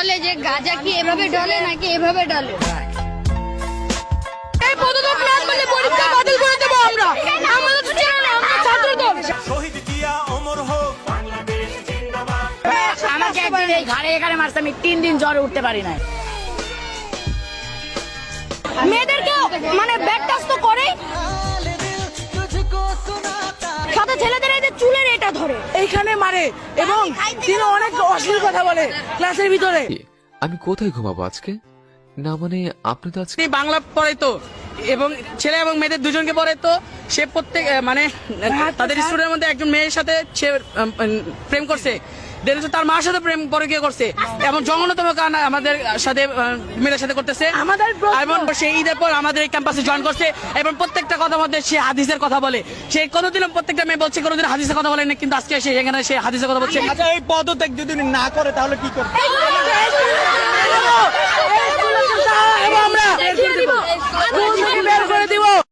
বলে যে গাঁজা কি এভাবে ঢলে নাকি এভাবে ঢলে? এই পদত্যাগ না করলে পরীক্ষা বাতিল করে দেব আমরা। আমাদের তো চেনে না, আমরা ছাত্র দল। শহীদ জিয়া অমর হোক, বাংলাদেশ জিন্দাবাদ। আমাকে একদিন এই ঘাড়ে এখানে মারছে, আমি 3 দিন জ্বরে উঠতে পারি না। মেয়েদেরকে মানে ব্যাক টাচ তো করে, সাথে ছেলেদের এই যে চুলের এটা ধরে এইখানে মারে এবং তিনি অনেক অশ্লীল কথা বলে ক্লাসের ভিতরে। আমি কোথায় ঘুমাবো আজকে? না মানে আপনি তো আজকে তিনি বাংলা পড়ে তো এবং ছেলে এবং মেয়েদের দুজনকে পড়ে তো সে প্রত্যেক মানে তাদের স্টুডেন্টের মধ্যে একজন মেয়ের সাথে সে প্রেম করছে, দেন তার মার সাথে প্রেম পরে কে করছে এবং জঘন্যতম কারণ আমাদের সাথে মেয়েদের সাথে করতেছে আমাদের। এবং সে ঈদের পর আমাদের এই ক্যাম্পাসে জয়েন করছে এবং প্রত্যেকটা কথার মধ্যে সে হাদিসের কথা বলে। সে কোনোদিনও প্রত্যেকটা মেয়ে বলছে কোনোদিন হাদিসের কথা বলে না, কিন্তু আজকে সে এখানে সে হাদিসের কথা বলছে। আচ্ছা, এই পদত্যাগ যদি উনি না করে তাহলে কি করবে?